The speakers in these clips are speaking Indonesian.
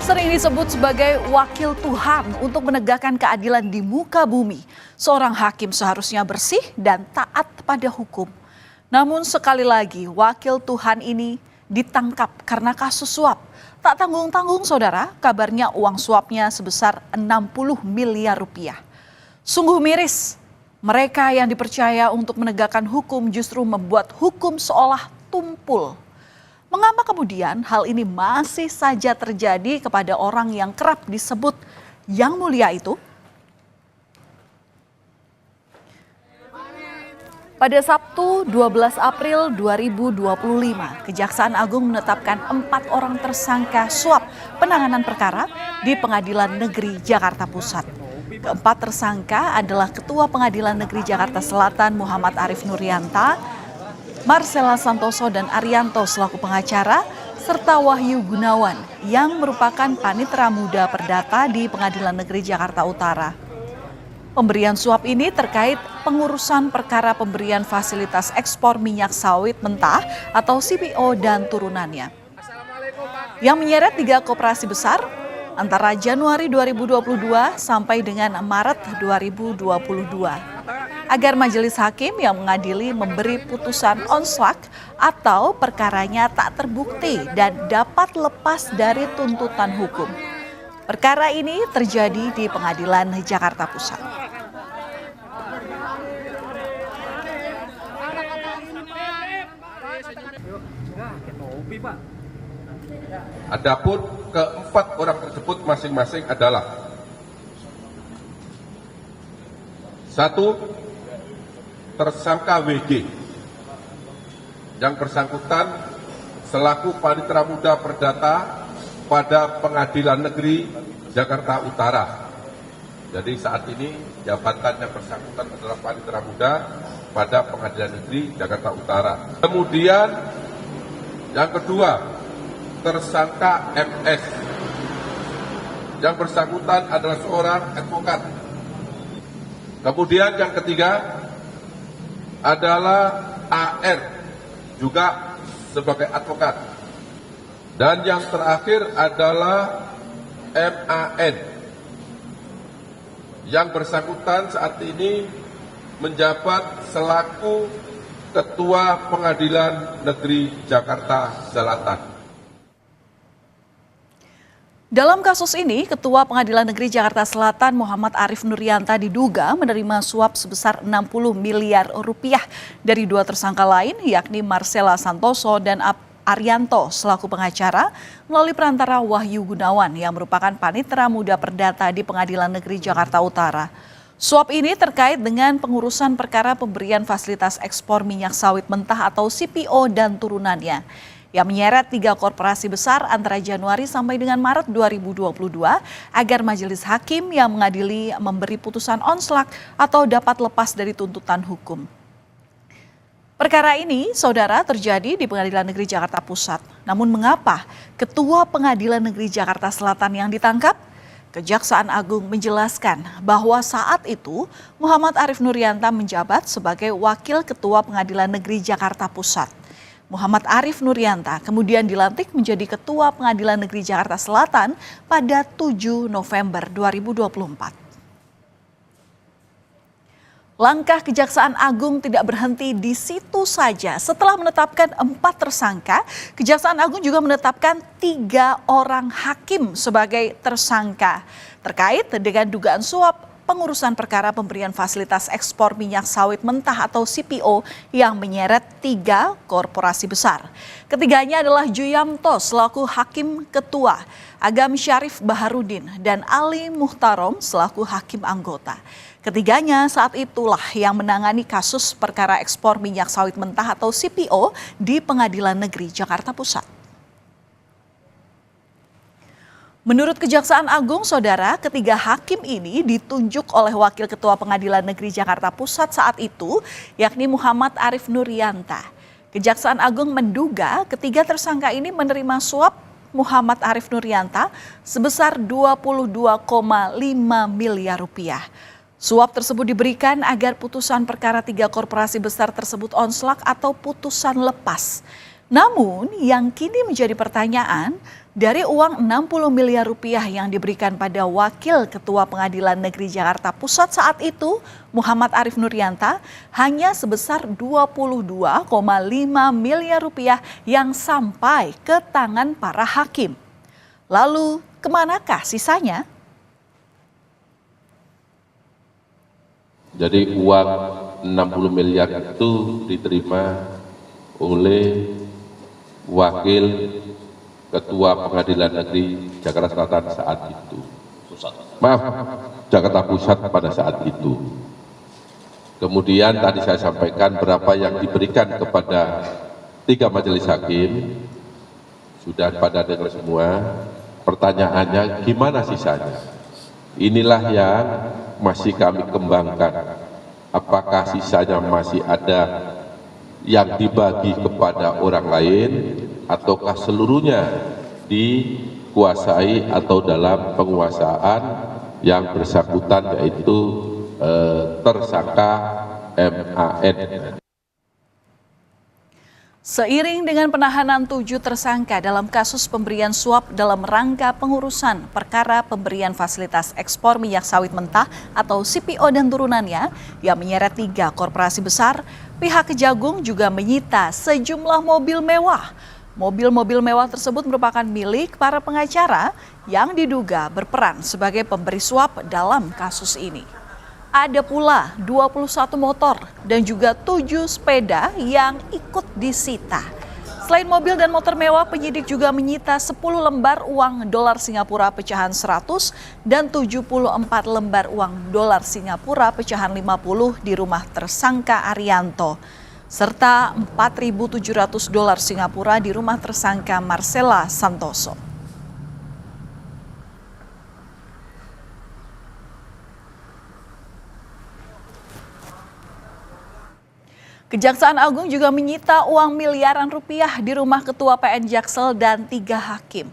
Sering disebut sebagai wakil Tuhan untuk menegakkan keadilan di muka bumi. Seorang hakim seharusnya bersih dan taat pada hukum. Namun sekali lagi wakil Tuhan ini ditangkap karena kasus suap. Tak tanggung-tanggung saudara, kabarnya uang suapnya sebesar 60 miliar rupiah. Sungguh miris, mereka yang dipercaya untuk menegakkan hukum justru membuat hukum seolah tumpul. Mengapa kemudian hal ini masih saja terjadi kepada orang yang kerap disebut yang mulia itu? Pada Sabtu 12 April 2025, Kejaksaan Agung menetapkan 4 orang tersangka suap penanganan perkara di Pengadilan Negeri Jakarta Pusat. Keempat tersangka adalah Ketua Pengadilan Negeri Jakarta Selatan Muhammad Arief Nurianta, Marcella Santoso dan Arianto selaku pengacara, serta Wahyu Gunawan yang merupakan panitera muda perdata di Pengadilan Negeri Jakarta Utara. Pemberian suap ini terkait pengurusan perkara pemberian fasilitas ekspor minyak sawit mentah atau CPO dan turunannya. Yang menyeret 3 koperasi besar antara Januari 2022 sampai dengan Maret 2022. Agar majelis hakim yang mengadili memberi putusan onslak atau perkaranya tak terbukti dan dapat lepas dari tuntutan hukum. Perkara ini terjadi di Pengadilan Jakarta Pusat. Adapun keempat orang tersebut masing-masing adalah: 1. Tersangka WG yang bersangkutan selaku panitera muda perdata pada Pengadilan Negeri Jakarta Utara. Jadi saat ini jabatan yang bersangkutan adalah panitera muda pada Pengadilan Negeri Jakarta Utara. Kemudian yang kedua, tersangka MS yang bersangkutan adalah seorang advokat. Kemudian yang ketiga adalah AR, juga sebagai advokat. Dan yang terakhir adalah MAN, yang bersangkutan saat ini menjabat selaku Ketua Pengadilan Negeri Jakarta Selatan. Dalam kasus ini, Ketua Pengadilan Negeri Jakarta Selatan Muhammad Arief Nurianta diduga menerima suap sebesar 60 miliar rupiah dari 2 tersangka lain, yakni Marcella Santoso dan Arianto selaku pengacara melalui perantara Wahyu Gunawan yang merupakan panitera muda perdata di Pengadilan Negeri Jakarta Utara. Suap ini terkait dengan pengurusan perkara pemberian fasilitas ekspor minyak sawit mentah atau CPO dan turunannya, yang menyeret 3 korporasi besar antara Januari sampai dengan Maret 2022 agar majelis hakim yang mengadili memberi putusan onslak atau dapat lepas dari tuntutan hukum. Perkara ini, saudara, terjadi di Pengadilan Negeri Jakarta Pusat. Namun mengapa Ketua Pengadilan Negeri Jakarta Selatan yang ditangkap? Kejaksaan Agung menjelaskan bahwa saat itu Muhammad Arief Nurianta menjabat sebagai Wakil Ketua Pengadilan Negeri Jakarta Pusat. Muhammad Arief Nurianta kemudian dilantik menjadi Ketua Pengadilan Negeri Jakarta Selatan pada 7 November 2024. Langkah Kejaksaan Agung tidak berhenti di situ saja. Setelah menetapkan 4 tersangka, Kejaksaan Agung juga menetapkan 3 orang hakim sebagai tersangka terkait dengan dugaan suap pengurusan perkara pemberian fasilitas ekspor minyak sawit mentah atau CPO yang menyeret 3 korporasi besar. Ketiganya adalah Juyamto selaku Hakim Ketua, Agam Syarif Baharudin, dan Ali Muhtarom selaku Hakim Anggota. Ketiganya saat itulah yang menangani kasus perkara ekspor minyak sawit mentah atau CPO di Pengadilan Negeri Jakarta Pusat. Menurut Kejaksaan Agung, saudara, ketiga hakim ini ditunjuk oleh Wakil Ketua Pengadilan Negeri Jakarta Pusat saat itu, yakni Muhammad Arief Nurianta. Kejaksaan Agung menduga ketiga tersangka ini menerima suap Muhammad Arief Nurianta sebesar 22,5 miliar rupiah. Suap tersebut diberikan agar putusan perkara 3 korporasi besar tersebut onslak atau putusan lepas. Namun yang kini menjadi pertanyaan, Dari uang 60 miliar rupiah yang diberikan pada Wakil Ketua Pengadilan Negeri Jakarta Pusat saat itu, Muhammad Arif Nurianta, hanya sebesar 22,5 miliar rupiah yang sampai ke tangan para hakim. Lalu, kemanakah sisanya? Jadi uang 60 miliar itu diterima oleh Wakil Ketua Pengadilan Negeri Jakarta Selatan saat itu. Jakarta Pusat pada saat itu. Kemudian tadi saya sampaikan berapa yang diberikan kepada 3 majelis hakim. Sudah pada dengar semua. Pertanyaannya gimana sisanya? Inilah yang masih kami kembangkan. Apakah sisanya masih ada yang dibagi kepada orang lain, ataukah seluruhnya dikuasai atau dalam penguasaan yang bersangkutan, yaitu tersangka MAN. Seiring dengan penahanan 7 tersangka dalam kasus pemberian suap dalam rangka pengurusan perkara pemberian fasilitas ekspor minyak sawit mentah atau CPO dan turunannya yang menyeret 3 korporasi besar, pihak Kejagung juga menyita sejumlah mobil mewah. Mobil-mobil mewah tersebut merupakan milik para pengacara yang diduga berperan sebagai pemberi suap dalam kasus ini. Ada pula 21 motor dan juga 7 sepeda yang ikut disita. Selain mobil dan motor mewah, penyidik juga menyita 10 lembar uang dolar Singapura pecahan 100 dan 74 lembar uang dolar Singapura pecahan 50 di rumah tersangka Arianto, serta 4.700 dolar Singapura di rumah tersangka Marcella Santoso. Kejaksaan Agung juga menyita uang miliaran rupiah di rumah Ketua PN Jaksel dan 3 hakim.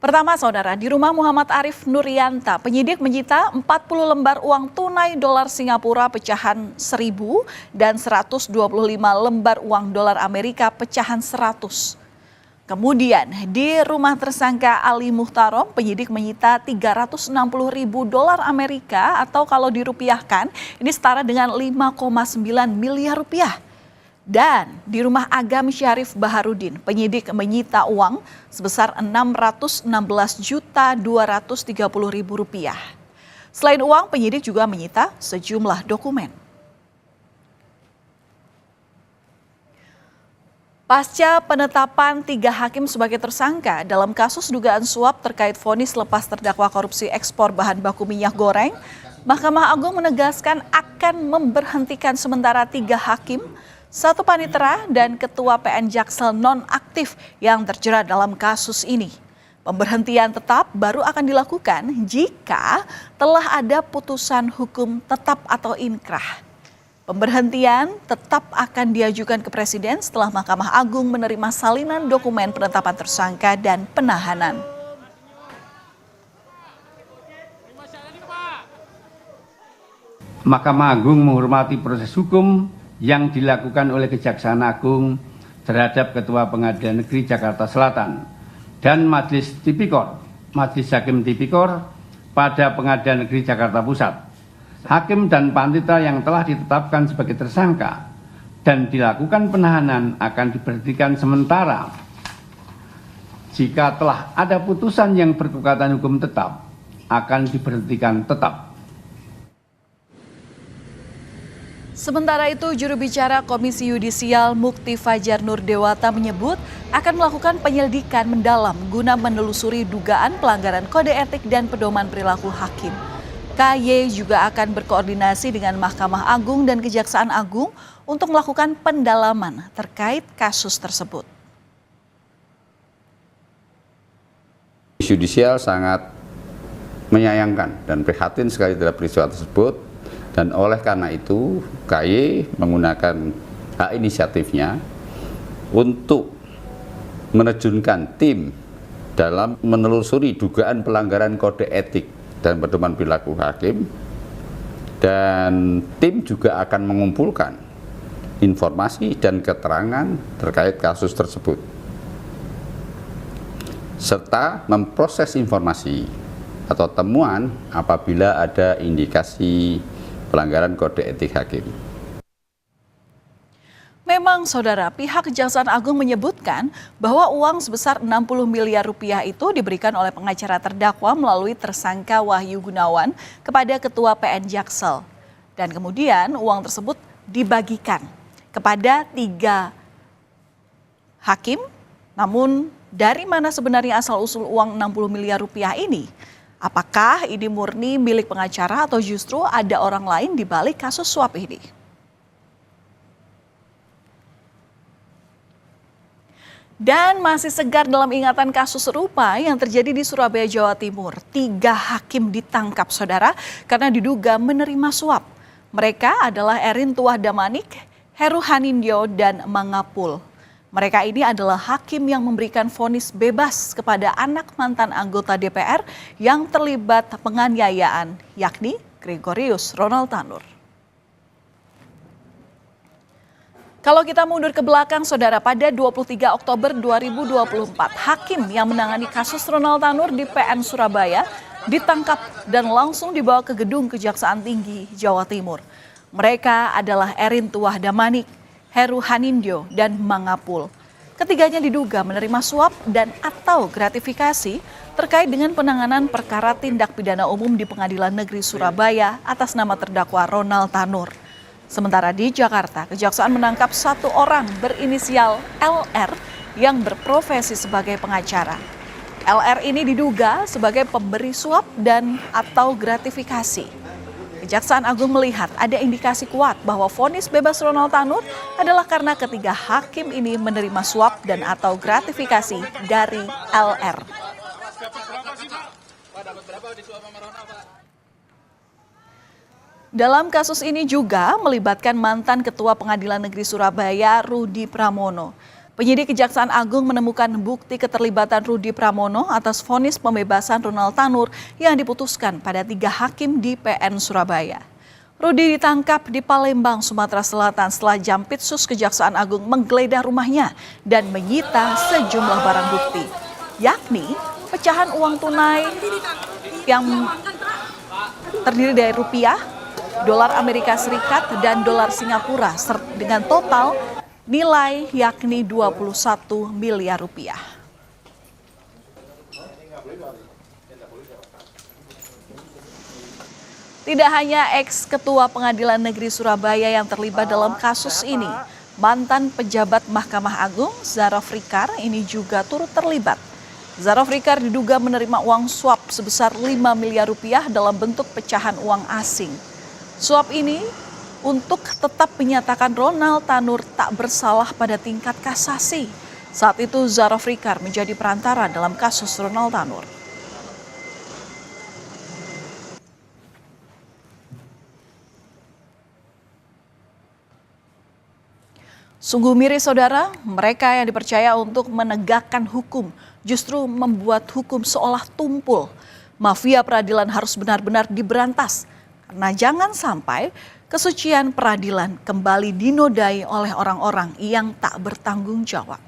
Pertama, saudara, di rumah Muhammad Arif Nurianta, penyidik menyita 40 lembar uang tunai dolar Singapura pecahan 1.000 dan 125 lembar uang dolar Amerika pecahan 100. Kemudian di rumah tersangka Ali Muhtarom, penyidik menyita 360.000 dolar Amerika atau kalau dirupiahkan ini setara dengan 5,9 miliar rupiah. Dan di rumah Agam Syarif Baharudin, penyidik menyita uang sebesar 616.230.000 rupiah. Selain uang, penyidik juga menyita sejumlah dokumen. Pasca penetapan 3 hakim sebagai tersangka dalam kasus dugaan suap terkait vonis lepas terdakwa korupsi ekspor bahan baku minyak goreng, Mahkamah Agung menegaskan akan memberhentikan sementara 3 hakim, 1 panitera dan Ketua PN Jaksel non-aktif yang terjerat dalam kasus ini. Pemberhentian tetap baru akan dilakukan jika telah ada putusan hukum tetap atau inkrah. Pemberhentian tetap akan diajukan ke Presiden setelah Mahkamah Agung menerima salinan dokumen penetapan tersangka dan penahanan. Mahkamah Agung menghormati proses hukum yang dilakukan oleh Kejaksaan Agung terhadap Ketua Pengadilan Negeri Jakarta Selatan dan Majelis Tipikor, Majelis Hakim Tipikor pada Pengadilan Negeri Jakarta Pusat. Hakim dan panitera yang telah ditetapkan sebagai tersangka dan dilakukan penahanan akan diberhentikan sementara jika telah ada putusan yang berkekuatan hukum tetap akan diberhentikan tetap. Sementara itu, juru bicara Komisi Yudisial Mukti Fajar Nurdewata menyebut akan melakukan penyelidikan mendalam guna menelusuri dugaan pelanggaran kode etik dan pedoman perilaku hakim. KY juga akan berkoordinasi dengan Mahkamah Agung dan Kejaksaan Agung untuk melakukan pendalaman terkait kasus tersebut. Yudisial sangat menyayangkan dan prihatin sekali terhadap peristiwa tersebut. Dan oleh karena itu, KY menggunakan hak inisiatifnya untuk menerjunkan tim dalam menelusuri dugaan pelanggaran kode etik dan pedoman perilaku hakim. Dan tim juga akan mengumpulkan informasi dan keterangan terkait kasus tersebut. serta memproses informasi atau temuan apabila ada indikasi pelanggaran kode etik hakim. Memang, Saudara, pihak Kejaksaan Agung menyebutkan bahwa uang sebesar 60 miliar rupiah itu diberikan oleh pengacara terdakwa melalui tersangka Wahyu Gunawan kepada Ketua PN Jaksel. Dan kemudian uang tersebut dibagikan kepada 3 hakim. Namun dari mana sebenarnya asal-usul uang 60 miliar rupiah ini? Apakah ini murni milik pengacara atau justru ada orang lain di balik kasus suap ini? Dan masih segar dalam ingatan kasus serupa yang terjadi di Surabaya, Jawa Timur. 3 hakim ditangkap, Saudara, karena diduga menerima suap. Mereka adalah Erin Tuah Damanik, Heru Hanindyo, dan Mangapul. Mereka ini adalah hakim yang memberikan vonis bebas kepada anak mantan anggota DPR yang terlibat penganiayaan, yakni Gregorius Ronald Tanur. Kalau kita mundur ke belakang, Saudara, pada 23 Oktober 2024, hakim yang menangani kasus Ronald Tanur di PN Surabaya ditangkap dan langsung dibawa ke gedung Kejaksaan Tinggi Jawa Timur. Mereka adalah Erin Tuah Damanik, Heru Hanindyo, dan Mangapul. Ketiganya diduga menerima suap dan atau gratifikasi terkait dengan penanganan perkara tindak pidana umum di Pengadilan Negeri Surabaya atas nama terdakwa Ronald Tanur. Sementara di Jakarta, Kejaksaan menangkap 1 orang berinisial LR yang berprofesi sebagai pengacara. LR ini diduga sebagai pemberi suap dan atau gratifikasi. Kejaksaan Agung melihat ada indikasi kuat bahwa vonis bebas Ronald Tanur adalah karena ketiga hakim ini menerima suap dan atau gratifikasi dari LR. Dalam kasus ini juga melibatkan mantan Ketua Pengadilan Negeri Surabaya, Rudi Pramono. Penyidik Kejaksaan Agung menemukan bukti keterlibatan Rudi Pramono atas vonis pembebasan Ronald Tanur yang diputuskan pada 3 hakim di PN Surabaya. Rudi ditangkap di Palembang, Sumatera Selatan setelah Jampitsus Kejaksaan Agung menggeledah rumahnya dan menyita sejumlah barang bukti, yakni pecahan uang tunai yang terdiri dari rupiah, dolar Amerika Serikat, dan dolar Singapura dengan total nilai yakni 21 miliar rupiah. Tidak hanya ex-ketua Pengadilan Negeri Surabaya yang terlibat dalam kasus ini, mantan pejabat Mahkamah Agung Zarof Rikar ini juga turut terlibat. Zarof Rikar diduga menerima uang suap sebesar 5 miliar rupiah dalam bentuk pecahan uang asing. Suap ini untuk tetap menyatakan Ronald Tanur tak bersalah pada tingkat kasasi. Saat itu Zarof Rikar menjadi perantara dalam kasus Ronald Tanur. Sungguh miris, Saudara, mereka yang dipercaya untuk menegakkan hukum justru membuat hukum seolah tumpul. Mafia peradilan harus benar-benar diberantas. Karena jangan sampai kesucian peradilan kembali dinodai oleh orang-orang yang tak bertanggung jawab.